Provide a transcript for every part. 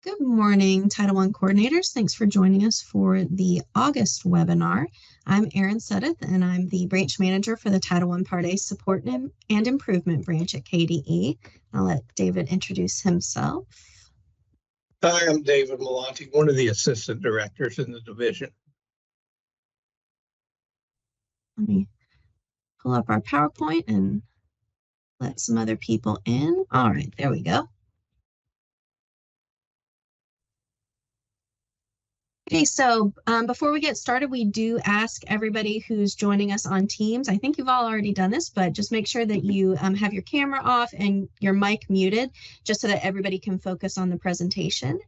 Good morning, Title I coordinators. Thanks for joining us for the August webinar. I'm Erin Sudduth, and I'm the branch manager for the Title I Part A Support and Improvement branch at KDE. I'll let David introduce himself. Hi, I'm David Malonti, one of the assistant directors in the division. Let me pull up our PowerPoint and let some other people in. All right, there we go. Okay, so before we get started, we do ask everybody who's joining us on Teams, I think you've all already done this, but just make sure that you have your camera off and your mic muted, just so that everybody can focus on the presentation.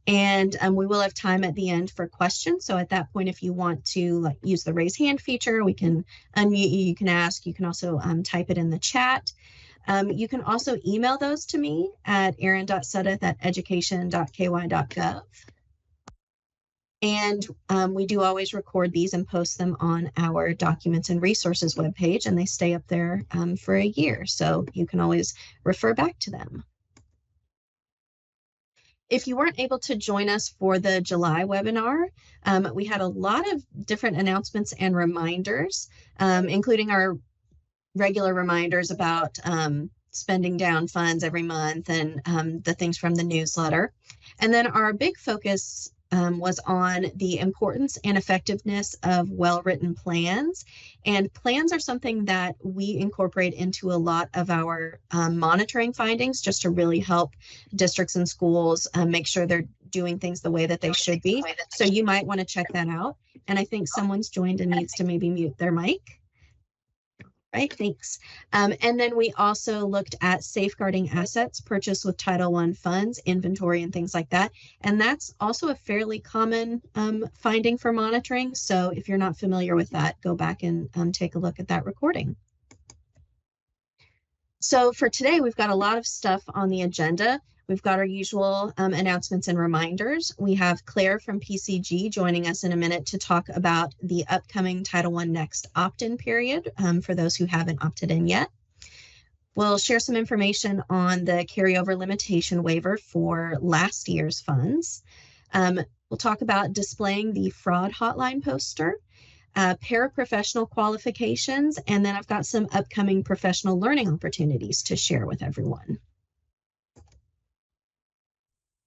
And we will have time at the end for questions. So at that point, if you want to use the raise hand feature, we can unmute you, you can ask, you can also type it in the chat. You can also email those to me at erin.sudduth@education.ky.gov. And we do always record these and post them on our documents and resources webpage, and they stay up there for a year, so you can always refer back to them. If you weren't able to join us for the July webinar, we had a lot of different announcements and reminders, including our regular reminders about spending down funds every month and the things from the newsletter. And then our big focus was on the importance and effectiveness of well-written plans. And plans are something that we incorporate into a lot of our monitoring findings, just to really help districts and schools make sure they're doing things the way that they should be. So you might want to check that out. And I think someone's joined and needs to maybe mute their mic. Right, thanks. And then we also looked at safeguarding assets purchased with Title I funds, inventory, and things like that. And that's also a fairly common finding for monitoring. So if you're not familiar with that, go back and take a look at that recording. So for today, we've got a lot of stuff on the agenda. We've got our usual announcements and reminders. We have Claire from PCG joining us in a minute to talk about the upcoming Title I Next opt-in period for those who haven't opted in yet. We'll share some information on the carryover limitation waiver for last year's funds. We'll talk about displaying the fraud hotline poster, paraprofessional qualifications, and then I've got some upcoming professional learning opportunities to share with everyone.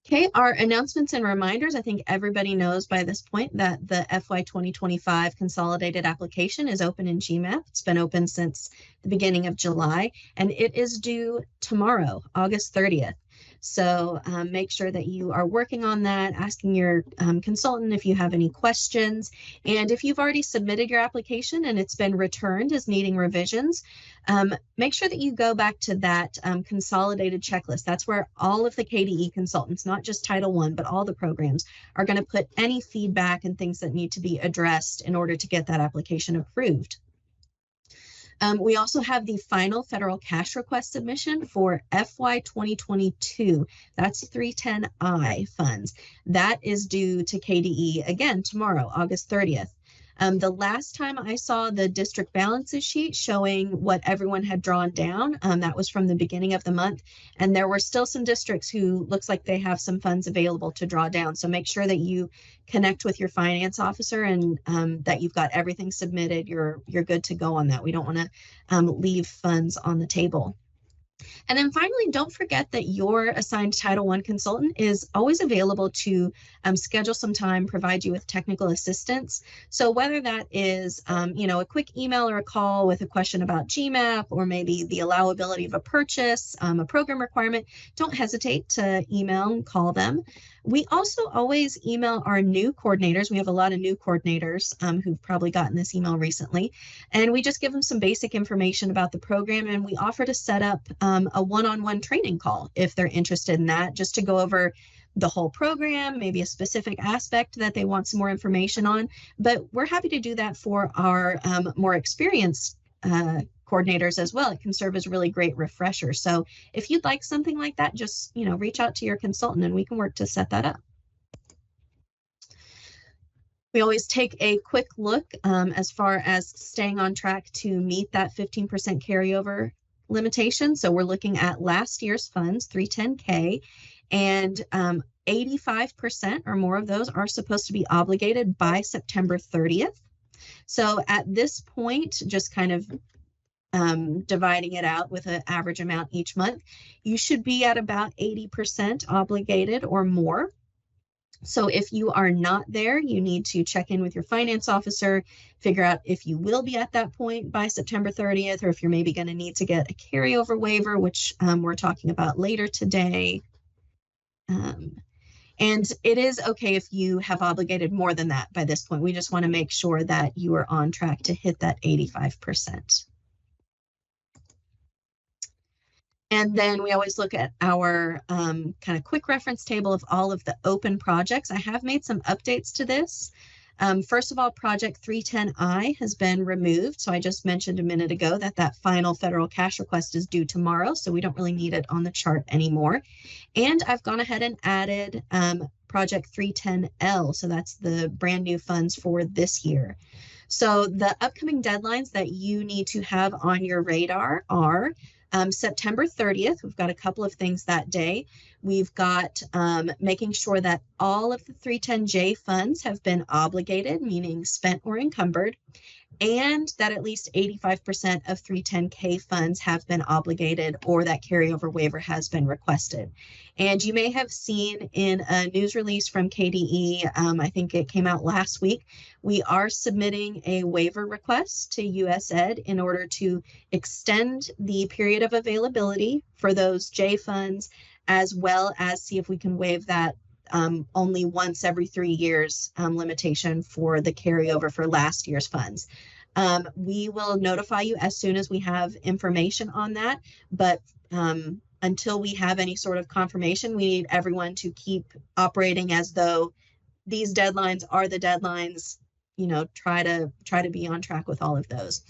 Okay, our announcements and reminders. I think everybody knows by this point that the FY 2025 consolidated application is open in GMAP. It's been open since the beginning of July, and it is due tomorrow, August 30th. So make sure that you are working on that, asking your consultant if you have any questions. And if you've already submitted your application and it's been returned as needing revisions, make sure that you go back to that consolidated checklist. That's where all of the KDE consultants, not just Title I, but all the programs, are going to put any feedback and things that need to be addressed in order to get that application approved. We also have the final federal cash request submission for FY 2022. That's 310I funds. That is due to KDE again tomorrow, August 30th. The last time I saw the district balances sheet showing what everyone had drawn down, that was from the beginning of the month. And there were still some districts who looks like they have some funds available to draw down. So make sure that you connect with your finance officer and that you've got everything submitted. You're good to go on that. We don't want to leave funds on the table. And then finally, don't forget that your assigned Title I consultant is always available to schedule some time, provide you with technical assistance. So whether that is, a quick email or a call with a question about GMAP, or maybe the allowability of a purchase, a program requirement, don't hesitate to email and call them. We also always email our new coordinators. We have a lot of new coordinators who've probably gotten this email recently. And we just give them some basic information about the program, and we offer to set up a one-on-one training call if they're interested in that, just to go over the whole program, maybe a specific aspect that they want some more information on. But we're happy to do that for our more experienced coordinators as well. It can serve as a really great refresher. So if you'd like something like that, just reach out to your consultant and we can work to set that up. We always take a quick look as far as staying on track to meet that 15% carryover limitation. So we're looking at last year's funds, 310K, and 85% or more of those are supposed to be obligated by September 30th. So at this point, just kind of dividing it out with an average amount each month, you should be at about 80% obligated or more. So if you are not there, you need to check in with your finance officer, figure out if you will be at that point by September 30th, or if you're maybe going to need to get a carryover waiver, which we're talking about later today. And it is okay if you have obligated more than that by this point. We just want to make sure that you are on track to hit that 85%. And then we always look at our kind of quick reference table of all of the open projects. I have made some updates to this. First of all, Project 310I has been removed. So I just mentioned a minute ago that that final federal cash request is due tomorrow. So we don't really need it on the chart anymore. And I've gone ahead and added Project 310L. So that's the brand new funds for this year. So the upcoming deadlines that you need to have on your radar are September 30th. We've got a couple of things that day. We've got making sure that all of the 310J funds have been obligated, meaning spent or encumbered, and that at least 85% of 310K funds have been obligated or that carryover waiver has been requested. And you may have seen in a news release from KDE, I think it came out last week, we are submitting a waiver request to USAID in order to extend the period of availability for those J funds, as well as see if we can waive that only once every 3 years limitation for the carryover for last year's funds. We will notify you as soon as we have information on that, but until we have any sort of confirmation, we need everyone to keep operating as though these deadlines are the deadlines. You know, try to be on track with all of those.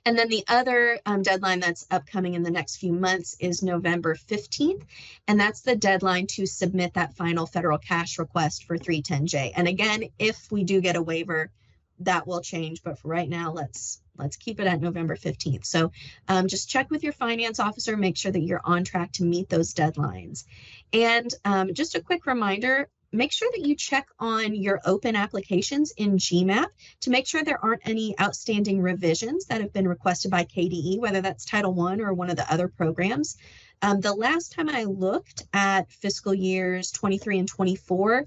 And then the other deadline that's upcoming in the next few months is November 15th. And that's the deadline to submit that final federal cash request for 310J. And again, if we do get a waiver, that will change. But for right now, let's keep it at November 15th. So just check with your finance officer, make sure that you're on track to meet those deadlines. And just a quick reminder, make sure that you check on your open applications in GMAP to make sure there aren't any outstanding revisions that have been requested by KDE, whether that's Title I or one of the other programs. The last time I looked at fiscal years 23 and 24,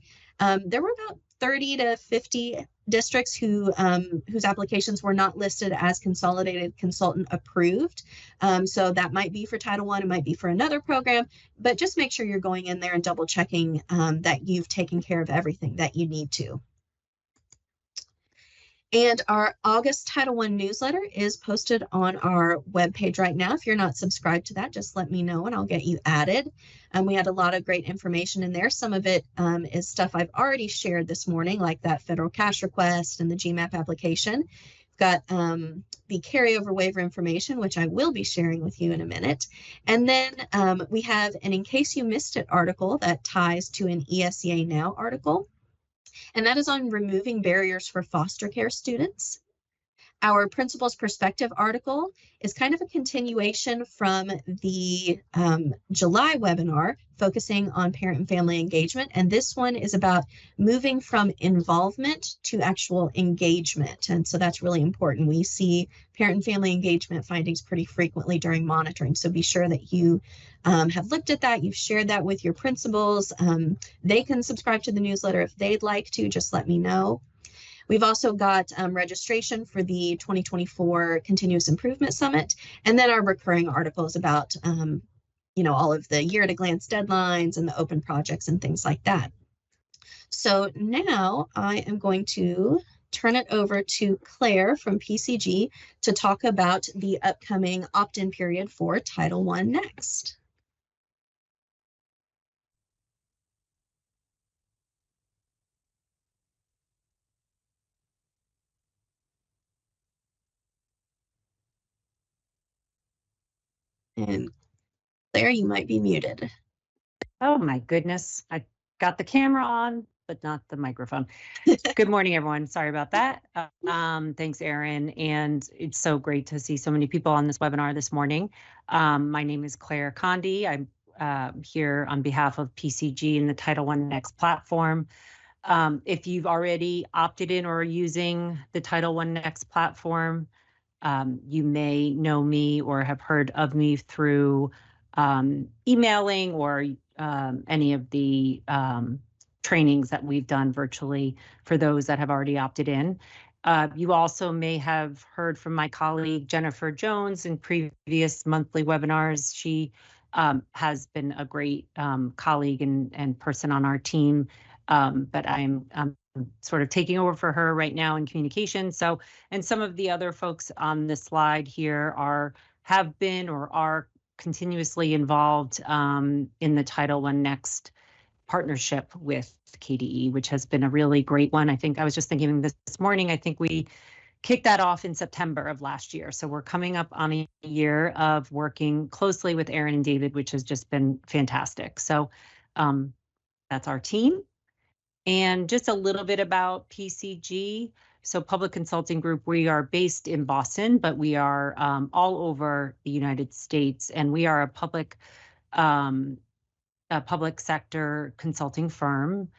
there were about 30 to 50 districts whose applications were not listed as consolidated consultant approved. So that might be for Title I, it might be for another program, but just make sure you're going in there and double checking that you've taken care of everything that you need to. And our August Title I newsletter is posted on our webpage right now. If you're not subscribed to that, just let me know and I'll get you added. We had a lot of great information in there. Some of it is stuff I've already shared this morning, like that federal cash request and the GMAP application. We've got the carryover waiver information, which I will be sharing with you in a minute. And then we have an In Case You Missed It article that ties to an ESEA Now article. And that is on removing barriers for foster care students. Our Principal's Perspective article is kind of a continuation from the July webinar focusing on parent and family engagement. And this one is about moving from involvement to actual engagement. And so that's really important. We see parent and family engagement findings pretty frequently during monitoring. So be sure that you have looked at that, you've shared that with your principals. They can subscribe to the newsletter if they'd like to, just let me know. We've also got registration for the 2024 Continuous Improvement Summit, and then our recurring articles about, all of the year-at-a-glance deadlines and the open projects and things like that. So now I am going to turn it over to Claire from PCG to talk about the upcoming opt-in period for Title I next. And Claire, you might be muted. Oh my goodness. I got the camera on, but not the microphone. Good morning, everyone. Sorry about that. Thanks, Erin. And it's so great to see so many people on this webinar this morning. My name is Claire Condi. I'm here on behalf of PCG and the Title I Next platform. If you've already opted in or are using the Title I Next platform, you may know me or have heard of me through emailing or any of the trainings that we've done virtually for those that have already opted in. You also may have heard from my colleague Jennifer Jones in previous monthly webinars. She has been a great colleague and person on our team, but I'm sort of taking over for her right now in communication. So, and some of the other folks on this slide here have been or are continuously involved in the Title I Next partnership with KDE, which has been a really great one. I think I was just thinking this morning, I think we kicked that off in September of last year. So we're coming up on a year of working closely with Erin and David, which has just been fantastic. So that's our team. And just a little bit about PCG. So Public Consulting Group, we are based in Boston, but we are all over the United States, and we are a public sector consulting firm.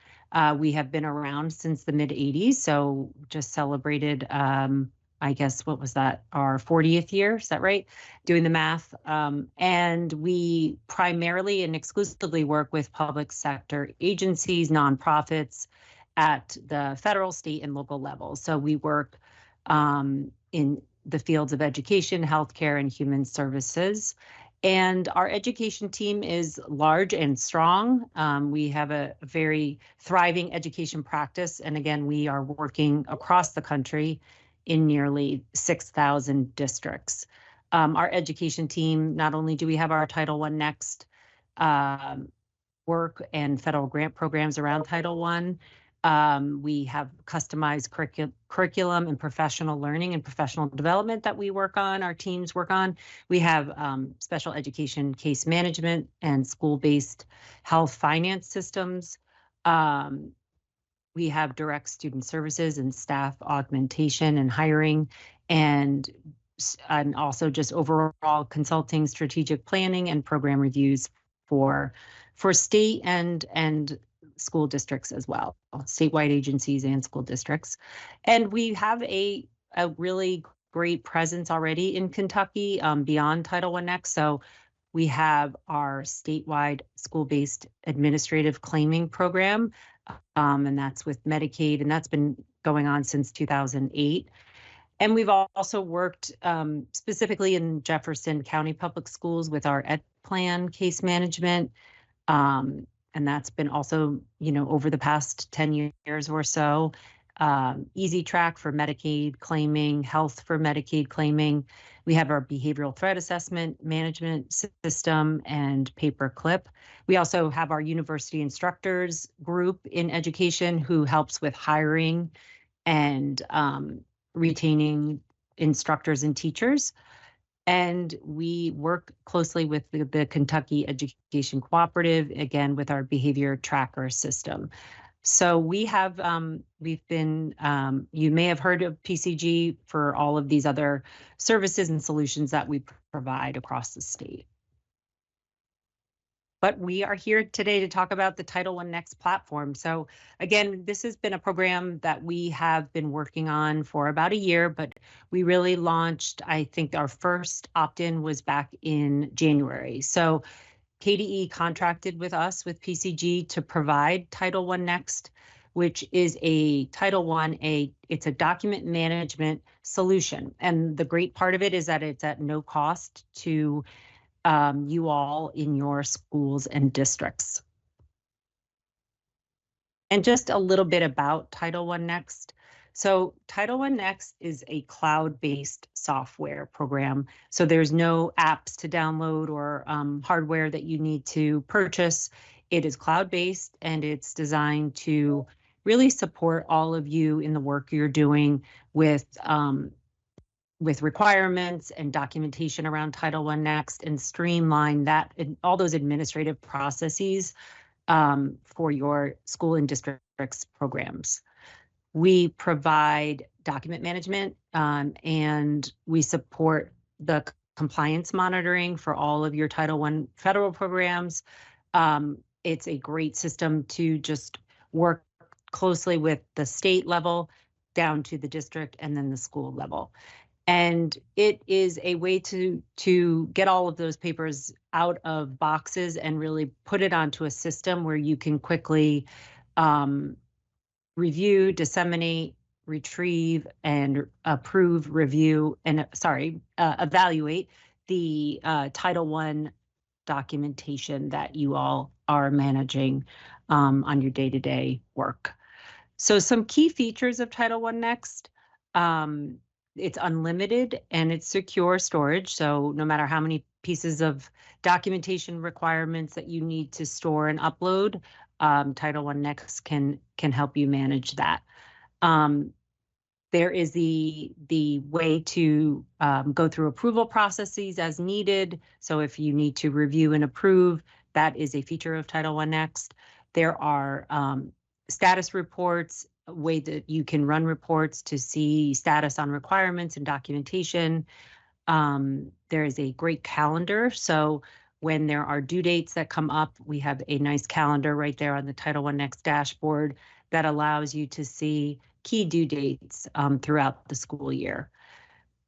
We have been around since the mid-'80s, so just celebrated, I guess, what was that, our 40th year, is that right? Doing the math. And we primarily and exclusively work with public sector agencies, nonprofits at the federal, state, and local levels. So we work in the fields of education, healthcare, and human services. And our education team is large and strong. We have a very thriving education practice. And again, we are working across the country in nearly 6,000 districts. Our education team, not only do we have our Title I Next work and federal grant programs around Title I, we have customized curriculum and professional learning and professional development that we work on, our teams work on. We have special education case management and school-based health finance systems. We have direct student services and staff augmentation and hiring, and also just overall consulting, strategic planning, and program reviews for state and school districts as well, statewide agencies and school districts. And we have a really great presence already in Kentucky beyond Title I Next. So we have our statewide school-based administrative claiming program, and that's with Medicaid, and that's been going on since 2008. And we've also worked specifically in Jefferson County Public Schools with our Ed Plan case management. And that's been also, over the past 10 years or so. Easy Track for Medicaid claiming, Health for Medicaid claiming. We have our behavioral threat assessment management system and Paperclip. We also have our university instructors group in education who helps with hiring and retaining instructors and teachers. And we work closely with the Kentucky Education Cooperative, again, with our behavior tracker system. So we have, we've been, you may have heard of PCG for all of these other services and solutions that we provide across the state. But we are here today to talk about the Title I Next platform. So again, this has been a program that we have been working on for about a year, but we really launched, I think our first opt-in was back in January. So KDE contracted with us, with PCG, to provide Title I Next, which is a Title I, it's a document management solution. And the great part of it is that it's at no cost to you all in your schools and districts. And just a little bit about Title I Next. So Title I Next is a cloud-based software program. So there's no apps to download or hardware that you need to purchase. It is cloud-based, and it's designed to really support all of you in the work you're doing with requirements and documentation around Title I Next, and streamline that and all those administrative processes for your school and district district's programs. We provide document management and we support the compliance monitoring for all of your Title I federal programs. It's a great system to just work closely with the state level down to the district and then the school level. And it is a way to get all of those papers out of boxes and really put it onto a system where you can quickly review, disseminate, retrieve, and approve, review, and evaluate the Title I documentation that you all are managing on your day-to-day work. So some key features of Title I Next. It's unlimited and it's secure storage. So no matter how many pieces of documentation requirements that you need to store and upload, Title I Next can help you manage that. There is the way to go through approval processes as needed. So if you need to review and approve, that is a feature of Title I Next. There are status reports, a way that you can run reports to see status on requirements and documentation. There is a great calendar. So when there are due dates that come up, we have a nice calendar right there on the Title I Next dashboard that allows you to see key due dates throughout the school year.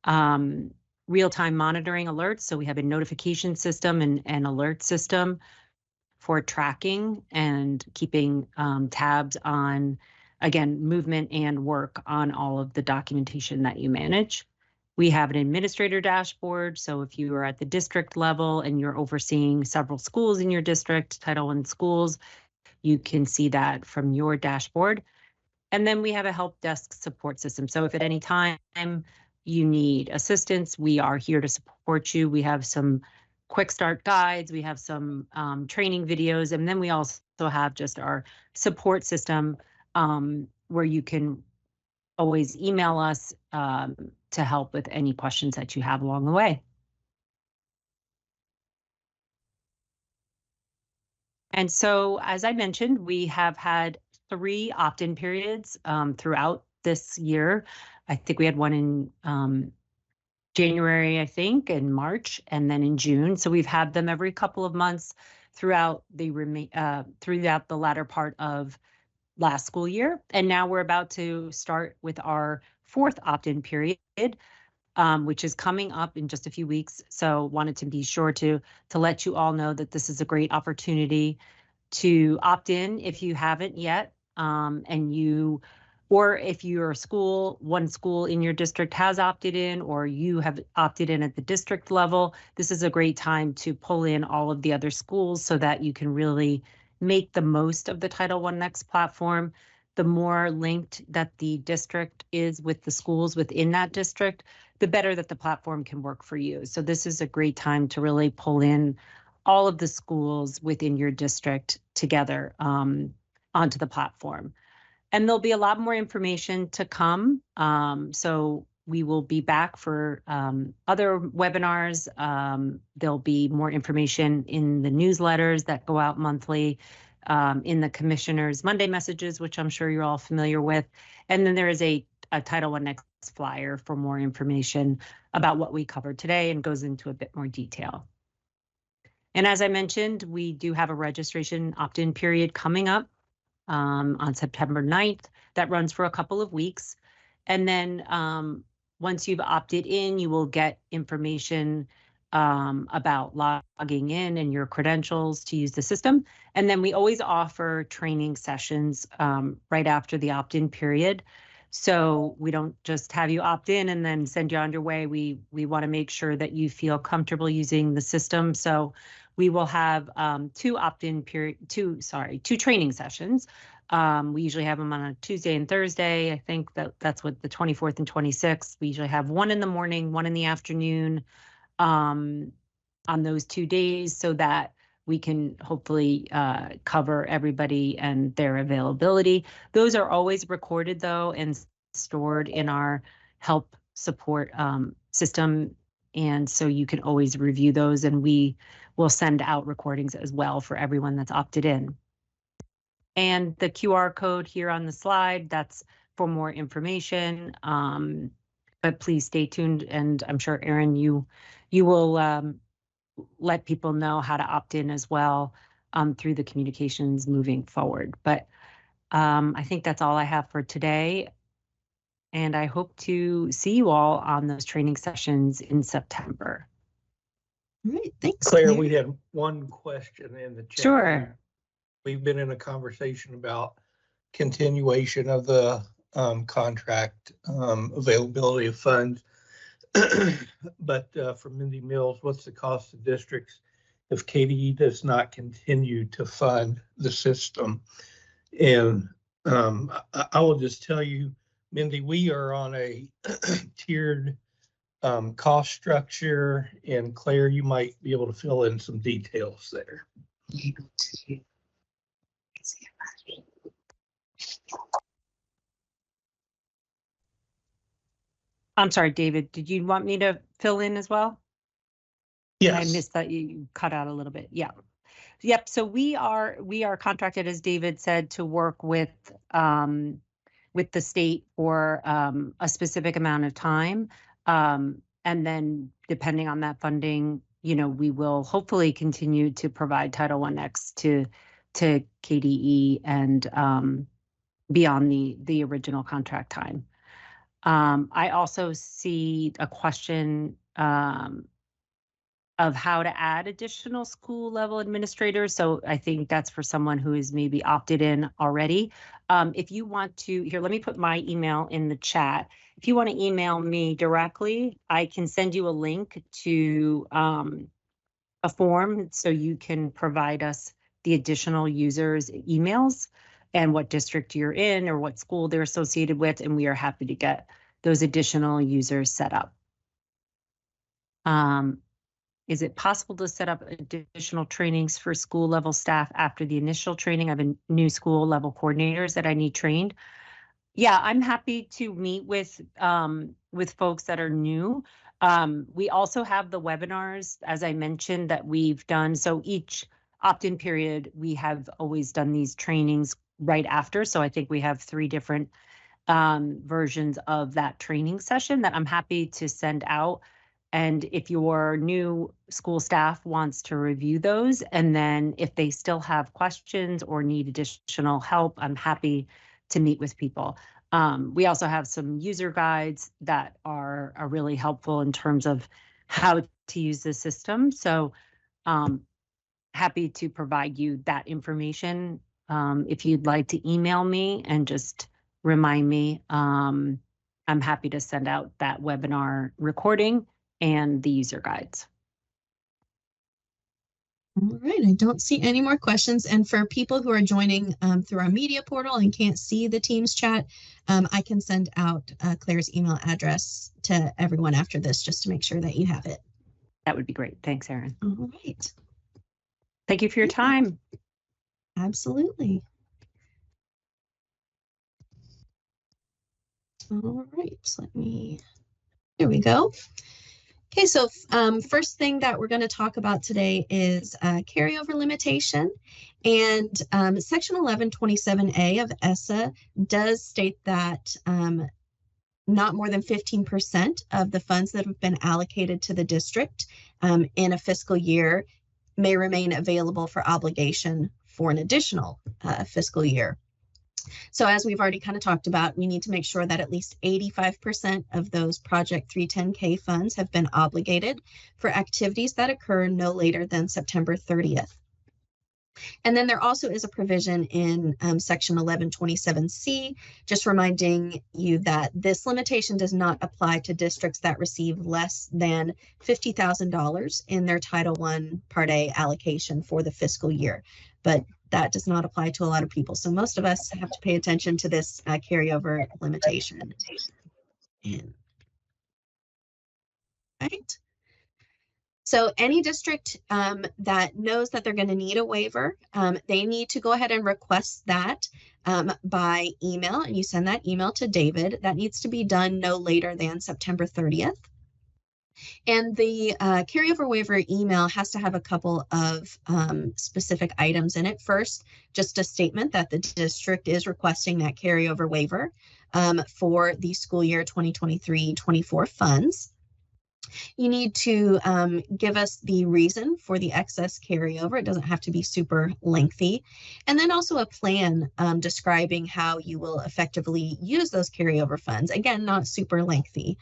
Real-time monitoring alerts. So we have a notification system and alert system for tracking and keeping tabs on, again, movement and work on all of the documentation that you manage. We have an administrator dashboard. So if you are at the district level and you're overseeing several schools in your district, Title I schools, you can see that from your dashboard. And then we have a help desk support system. So if at any time you need assistance, we are here to support you. We have some quick start guides, we have some training videos, and then we also have just our support system where you can always email us to help with any questions that you have along the way. And so, as I mentioned, we have had 3 opt-in periods throughout this year. I think we had one in January, I think, in March, and then in June. So we've had them every couple of months throughout the latter part of last school year. And now we're about to start with our 4th opt-in period, which is coming up in just a few weeks. So wanted to be sure to let you all know that this is a great opportunity to opt in if you haven't yet, or if you're one school in your district has opted in, or you have opted in at the district level, this is a great time to pull in all of the other schools so that you can really make the most of the Title I Next platform. The more linked that the district is with the schools within that district, the better that the platform can work for you. So this is a great time to really pull in all of the schools within your district together onto the platform. And there'll be a lot more information to come. So we will be back for other webinars. There'll be more information in the newsletters that go out monthly, in the commissioner's Monday messages, which I'm sure you're all familiar with. And then there is a Title I Next flyer for more information about what we covered today and goes into a bit more detail. And as I mentioned, we do have a registration opt-in period coming up on September 9th. That runs for a couple of weeks. And then once you've opted in, you will get information about logging in and your credentials to use the system. And then we always offer training sessions right after the opt-in period. So we don't just have you opt in and then send you on your way. We want to make sure that you feel comfortable using the system. So we will have two training sessions. We usually have them on a Tuesday and Thursday. I think that's what the 24th and 26th. We usually have one in the morning, one in the afternoon on those 2 days so that we can hopefully cover everybody and their availability. Those are always recorded though and stored in our help support system. And so you can always review those, and we will send out recordings as well for everyone that's opted in. And the QR code here on the slide, that's for more information. But please stay tuned, and I'm sure, Erin, you will let people know how to opt in as well through the communications moving forward. But I think that's all I have for today. And I hope to see you all on those training sessions in September. All right, thanks. Claire, we had one question in the chat. Sure. We've been in a conversation about continuation of the contract availability of funds. But from Mindy Mills, what's the cost to districts if KDE does not continue to fund the system? And I will just tell you, Mindy, we are on a tiered cost structure, and Claire, you might be able to fill in some details there. I'm sorry, David, did you want me to fill in as well? Yes. I missed that, you cut out a little bit. Yeah. Yep. So we are contracted, as David said, to work with the state for a specific amount of time. And then depending on that funding, we will hopefully continue to provide Title I-X to KDE and beyond the original contract time. I also see a question of how to add additional school level administrators. So I think that's for someone who is maybe opted in already. If you want to, here, let me put my email in the chat. If you want to email me directly, I can send you a link to a form so you can provide us the additional users' emails and what district you're in or what school they're associated with, and we are happy to get those additional users set up. Is it possible to set up additional trainings for school level staff after the initial training? I have a new school level coordinators that I need trained. Yeah, I'm happy to meet with folks that are new. We also have the webinars, as I mentioned, that we've done. So each opt-in period, we have always done these trainings right after. So I think we have 3 different versions of that training session that I'm happy to send out. And if your new school staff wants to review those, and then if they still have questions or need additional help, I'm happy to meet with people. We also have some user guides that are really helpful in terms of how to use the system. So happy to provide you that information. If you'd like to email me and just remind me, I'm happy to send out that webinar recording and the user guides. All right, I don't see any more questions. And for people who are joining through our media portal and can't see the Teams chat, I can send out Claire's email address to everyone after this just to make sure that you have it. That would be great. Thanks, Erin. All right. Thank you for your time. Absolutely. All right, here we go. Okay, so first thing that we're going to talk about today is carryover limitation. And Section 1127A of ESSA does state that not more than 15% of the funds that have been allocated to the district in a fiscal year may remain available for obligation for an additional fiscal year. So as we've already kind of talked about, we need to make sure that at least 85% of those Project 310K funds have been obligated for activities that occur no later than September 30th. And then there also is a provision in Section 1127C, just reminding you that this limitation does not apply to districts that receive less than $50,000 in their Title I Part A allocation for the fiscal year. But that does not apply to a lot of people. So most of us have to pay attention to this carryover limitation. Right. So any district that knows that they're going to need a waiver, they need to go ahead and request that by email, and you send that email to David. That needs to be done no later than September 30th. And the carryover waiver email has to have a couple of specific items in it. First, just a statement that the district is requesting that carryover waiver for the school year 2023-24 funds. You need to give us the reason for the excess carryover. It doesn't have to be super lengthy. And then also a plan describing how you will effectively use those carryover funds. Again, not super lengthy.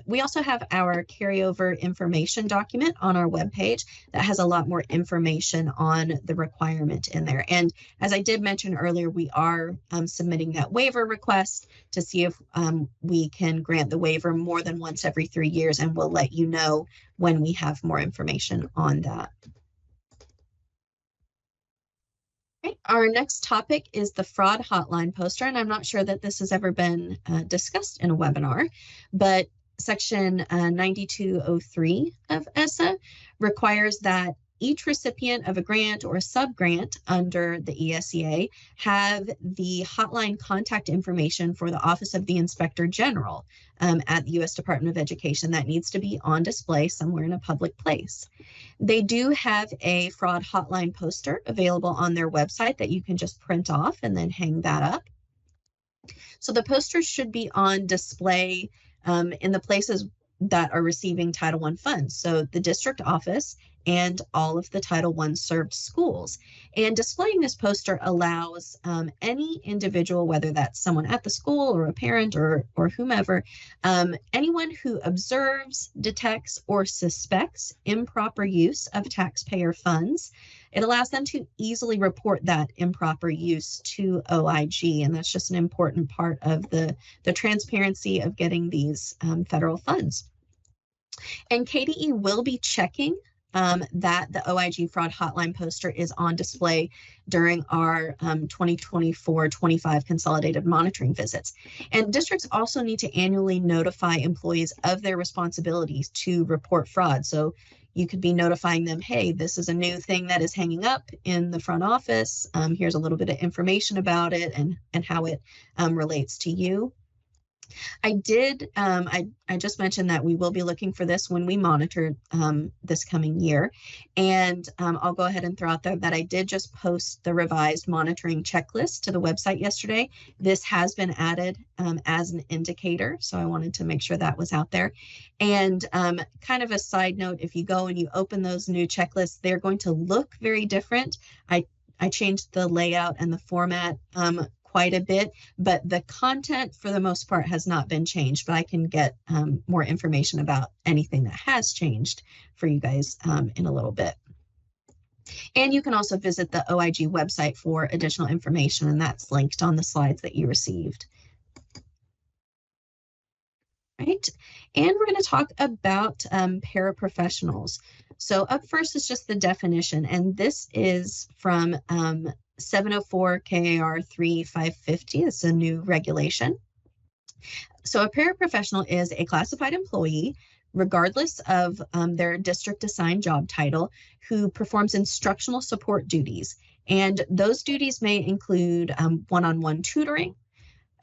We also have our carryover information document on our webpage that has a lot more information on the requirement in there. And as I did mention earlier, we are submitting that waiver request to see if we can grant the waiver more than once every 3 years, and we'll let you know when we have more information on that. Okay, our next topic is the fraud hotline poster, and I'm not sure that this has ever been discussed in a webinar, but Section 9203 of ESSA requires that each recipient of a grant or a sub-grant under the ESEA have the hotline contact information for the Office of the Inspector General at the U.S. Department of Education. That needs to be on display somewhere in a public place. They do have a fraud hotline poster available on their website that you can just print off and then hang that up. So the posters should be on display in the places that are receiving Title I funds. So the district office and all of the Title I served schools. And displaying this poster allows any individual, whether that's someone at the school or a parent or whomever, anyone who observes, detects, or suspects improper use of taxpayer funds, it allows them to easily report that improper use to OIG. And that's just an important part of the transparency of getting these federal funds. And KDE will be checking that the OIG fraud hotline poster is on display during our 2024-25 consolidated monitoring visits. And districts also need to annually notify employees of their responsibilities to report fraud. So you could be notifying them, hey, this is a new thing that is hanging up in the front office. Here's a little bit of information about it and how it relates to you. I just mentioned that we will be looking for this when we monitor this coming year. And I'll go ahead and throw out there that I did just post the revised monitoring checklist to the website yesterday. This has been added as an indicator, so I wanted to make sure that was out there. And kind of a side note, if you go and you open those new checklists, they're going to look very different. I changed the layout and the format quite a bit, but the content for the most part has not been changed, but I can get more information about anything that has changed for you guys in a little bit. And you can also visit the OIG website for additional information, and that's linked on the slides that you received. Right, and we're going to talk about paraprofessionals. So up first is just the definition, and this is from 704 KAR 3550. It's a new regulation. So a paraprofessional is a classified employee, regardless of their district assigned job title, who performs instructional support duties. And those duties may include one-on-one tutoring,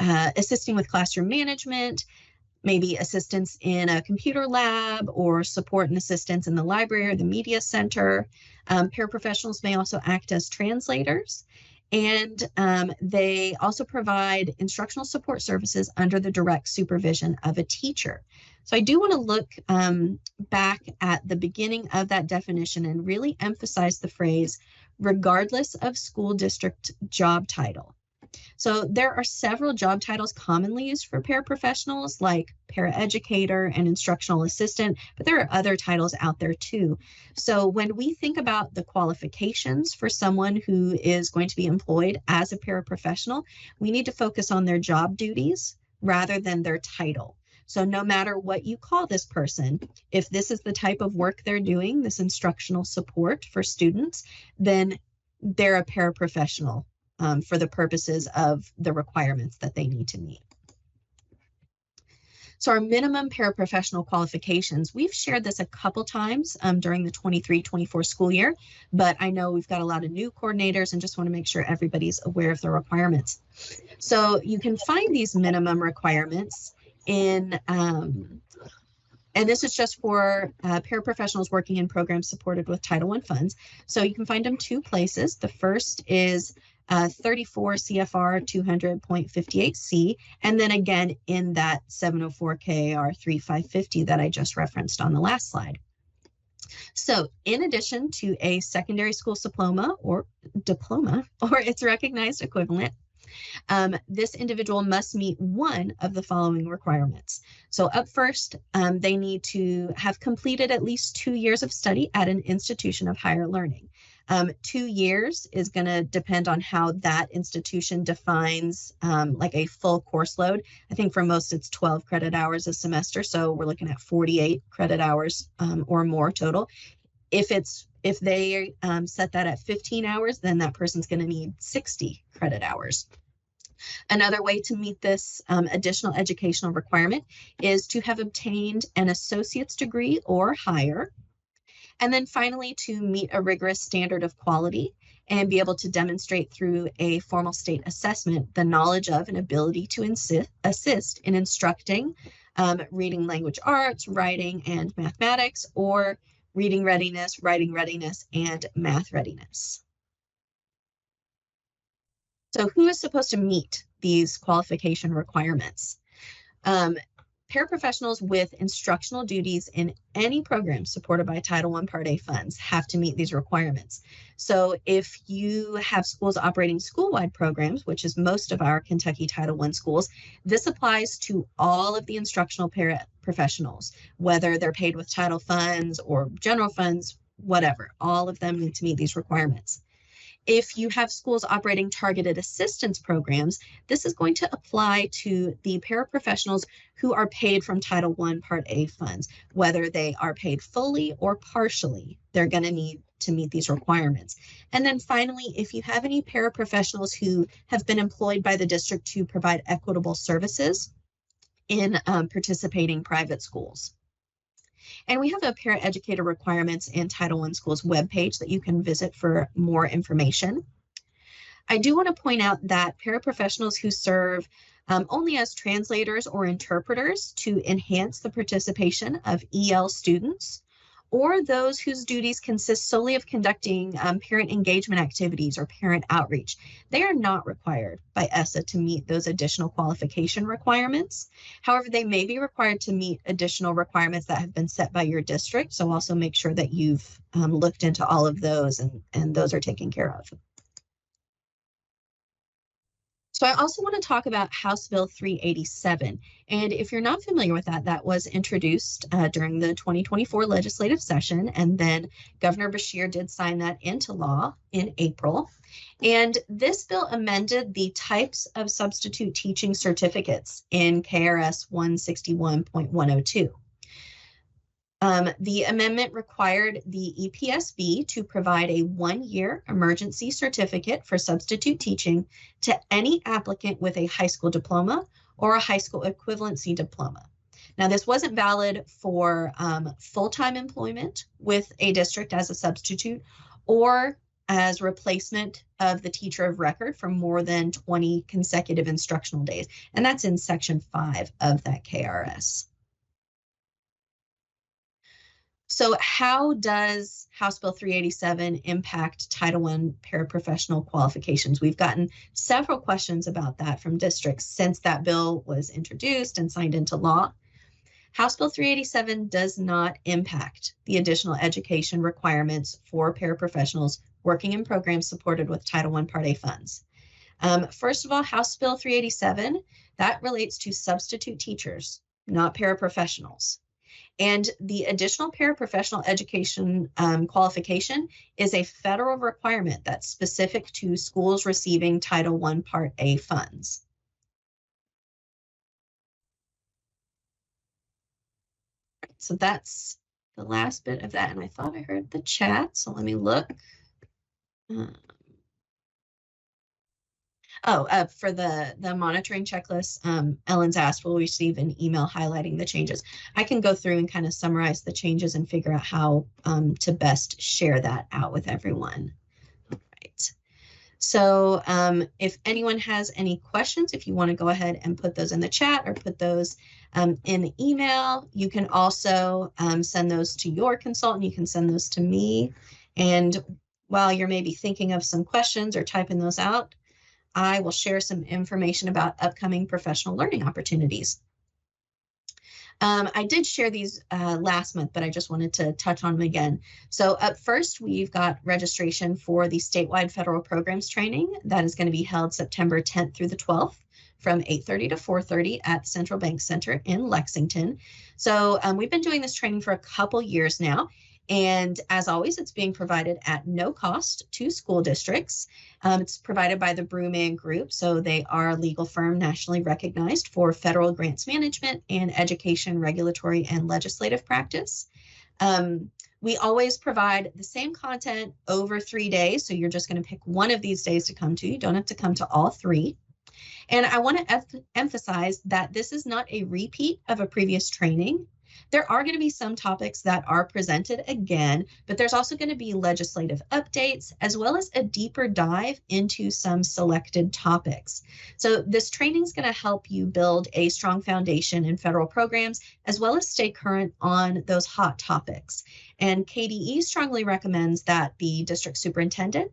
assisting with classroom management, maybe assistance in a computer lab, or support and assistance in the library or the media center. Paraprofessionals may also act as translators, and they also provide instructional support services under the direct supervision of a teacher. So I do want to look back at the beginning of that definition and really emphasize the phrase, regardless of school district job title. So there are several job titles commonly used for paraprofessionals, like paraeducator and instructional assistant, but there are other titles out there too. So when we think about the qualifications for someone who is going to be employed as a paraprofessional, we need to focus on their job duties rather than their title. So no matter what you call this person, if this is the type of work they're doing, this instructional support for students, then they're a paraprofessional for the purposes of the requirements that they need to meet. So our minimum paraprofessional qualifications, we've shared this a couple times during the 23-24 school year, but I know we've got a lot of new coordinators and just want to make sure everybody's aware of the requirements. So you can find these minimum requirements in And this is just for paraprofessionals working in programs supported with Title I funds. So you can find them two places. The first is 34 CFR 200.58C, and then again in that 704 KAR 3550 that I just referenced on the last slide. So in addition to a secondary school diploma or its recognized equivalent, this individual must meet one of the following requirements. So up first, they need to have completed at least 2 years of study at an institution of higher learning. 2 years is going to depend on how that institution defines like a full course load. I think for most it's 12 credit hours a semester, so we're looking at 48 credit hours or more total. If they set that at 15 hours, then that person's going to need 60 credit hours. Another way to meet this additional educational requirement is to have obtained an associate's degree or higher. And then finally, to meet a rigorous standard of quality and be able to demonstrate through a formal state assessment the knowledge of and ability to assist in instructing reading language arts, writing, and mathematics, or reading readiness, writing readiness, and math readiness. So who is supposed to meet these qualification requirements? Paraprofessionals with instructional duties in any program supported by Title I Part A funds have to meet these requirements. So if you have schools operating school-wide programs, which is most of our Kentucky Title I schools, this applies to all of the instructional paraprofessionals, whether they're paid with title funds or general funds, whatever. All of them need to meet these requirements. If you have schools operating targeted assistance programs, this is going to apply to the paraprofessionals who are paid from Title I Part A funds, whether they are paid fully or partially. They're going to need to meet these requirements. And then finally, if you have any paraprofessionals who have been employed by the district to provide equitable services in participating private schools. And we have a paraeducator requirements in Title I schools webpage that you can visit for more information. I do want to point out that paraprofessionals who serve only as translators or interpreters to enhance the participation of EL students, or those whose duties consist solely of conducting parent engagement activities or parent outreach, they are not required by ESSA to meet those additional qualification requirements. However, they may be required to meet additional requirements that have been set by your district. So also make sure that you've looked into all of those and those are taken care of. So I also want to talk about House Bill 387. And if you're not familiar with that, that was introduced during the 2024 legislative session. And then Governor Beshear did sign that into law in April. And this bill amended the types of substitute teaching certificates in KRS 161.102. The amendment required the EPSB to provide a 1-year emergency certificate for substitute teaching to any applicant with a high school diploma or a high school equivalency diploma. Now, this wasn't valid for full-time employment with a district as a substitute or as replacement of the teacher of record for more than 20 consecutive instructional days. And that's in Section 5 of that KRS. So how does House Bill 387 impact Title I paraprofessional qualifications? We've gotten several questions about that from districts since that bill was introduced and signed into law. House Bill 387 does not impact the additional education requirements for paraprofessionals working in programs supported with Title I Part A funds. First of all, House Bill 387, that relates to substitute teachers, not paraprofessionals. And the additional paraprofessional education qualification is a federal requirement that's specific to schools receiving Title I Part A funds. So that's the last bit of that. And I thought I heard the chat, so let me look. For the monitoring checklist, Ellen's asked, will we receive an email highlighting the changes? I can go through and kind of summarize the changes and figure out how to best share that out with everyone. All right. So if anyone has any questions, if you want to go ahead and put those in the chat or put those in email. You can also send those to your consultant. You can send those to me. And while you're maybe thinking of some questions or typing those out, I will share some information about upcoming professional learning opportunities. I did share these last month, but I just wanted to touch on them again. So up first, we've got registration for the statewide federal programs training that is going to be held September 10th through the 12th from 8:30 to 4:30 at Central Bank Center in Lexington. So we've been doing this training for a couple years now. And as always, it's being provided at no cost to school districts. It's provided by the Brewman Group, so they are a legal firm nationally recognized for federal grants management and education, regulatory, and legislative practice. We always provide the same content over 3 days, so you're just going to pick one of these days to come to. You don't have to come to all 3. And I want to emphasize that this is not a repeat of a previous training. There are going to be some topics that are presented again, but there's also going to be legislative updates as well as a deeper dive into some selected topics. So this training is going to help you build a strong foundation in federal programs as well as stay current on those hot topics. And KDE strongly recommends that the district superintendent,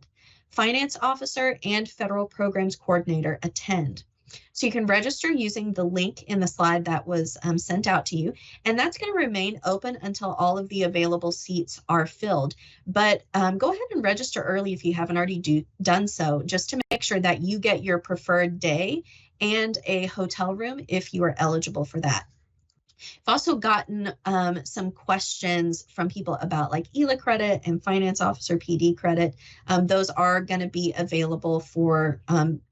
finance officer, and federal programs coordinator attend. So you can register using the link in the slide that was sent out to you, and that's going to remain open until all of the available seats are filled. But go ahead and register early if you haven't already done so, just to make sure that you get your preferred day and a hotel room if you are eligible for that. I've also gotten some questions from people about like ELA credit and finance officer PD credit. Those are going to be available for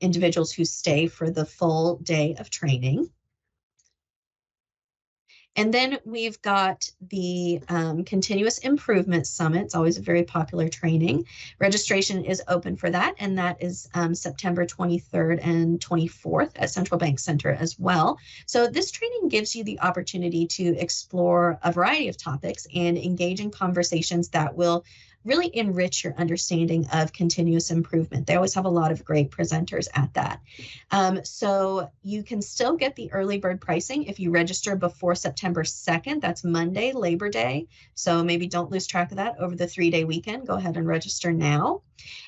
individuals who stay for the full day of training. And then we've got the Continuous Improvement Summit. It's always a very popular training. Registration is open for that, and that is September 23rd and 24th at Central Bank Center as well. So this training gives you the opportunity to explore a variety of topics and engage in conversations that will really enrich your understanding of continuous improvement. They always have a lot of great presenters at that. So you can still get the early bird pricing if you register before September 2nd. That's Monday, Labor Day. So maybe don't lose track of that over the 3-day weekend. Go ahead and register now.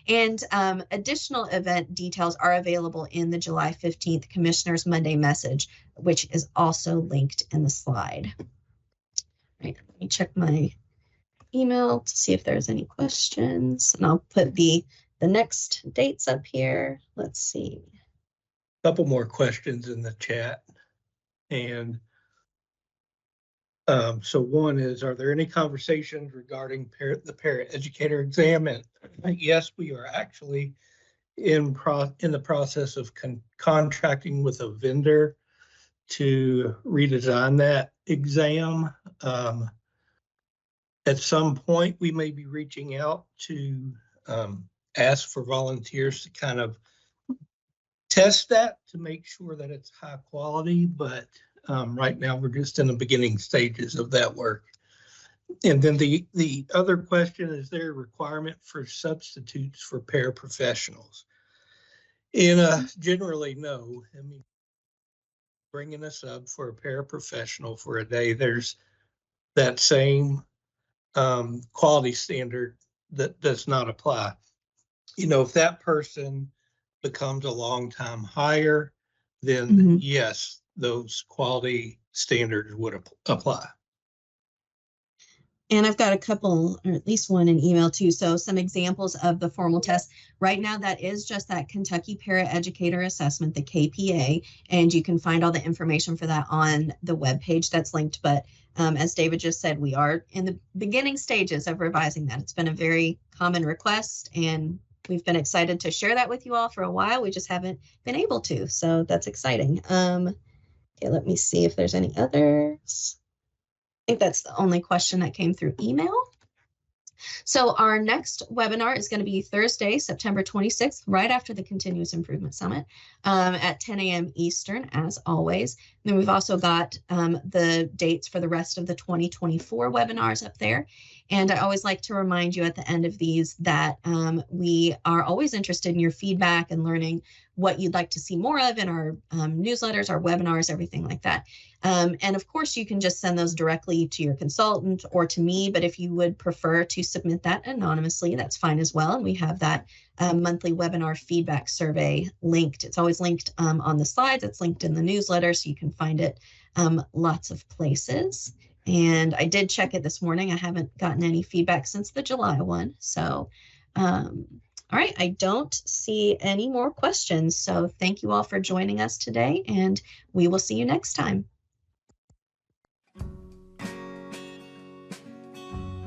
And additional event details are available in the July 15th Commissioner's Monday message, which is also linked in the slide. All right, let me check my email to see if there's any questions, and I'll put the next dates up here. Let's see. Couple more questions in the chat. And so one is, are there any conversations regarding the paraeducator exam? And yes, we are actually in the process of contracting with a vendor to redesign that exam. At some point, we may be reaching out to ask for volunteers to kind of test that to make sure that it's high quality, but right now we're just in the beginning stages of that work. And then the other question, is there a requirement for substitutes for paraprofessionals? Generally, no. I mean, bringing us up for a paraprofessional for a day, there's that same quality standard that does not apply. You know, if that person becomes a long-time hire, then yes, those quality standards would apply. And I've got a couple, or at least one in email too. So some examples of the formal test. Right now, that is just that Kentucky Paraeducator Assessment, the KPA, and you can find all the information for that on the webpage that's linked. But as David just said, we are in the beginning stages of revising that. It's been a very common request, and we've been excited to share that with you all for a while. We just haven't been able to, so that's exciting. Okay, let me see if there's any others. I think that's the only question that came through email. So our next webinar is going to be Thursday, September 26th, right after the Continuous Improvement Summit at 10 a.m. Eastern, as always. And then we've also got the dates for the rest of the 2024 webinars up there. And I always like to remind you at the end of these that we are always interested in your feedback and learning what you'd like to see more of in our newsletters, our webinars, everything like that. And of course, you can just send those directly to your consultant or to me, but if you would prefer to submit that anonymously, that's fine as well. And we have that monthly webinar feedback survey linked. It's always linked on the slides. It's linked in the newsletter, so you can find it lots of places. And I did check it this morning. I haven't gotten any feedback since the July one. So, all right, I don't see any more questions. So thank you all for joining us today, and we will see you next time.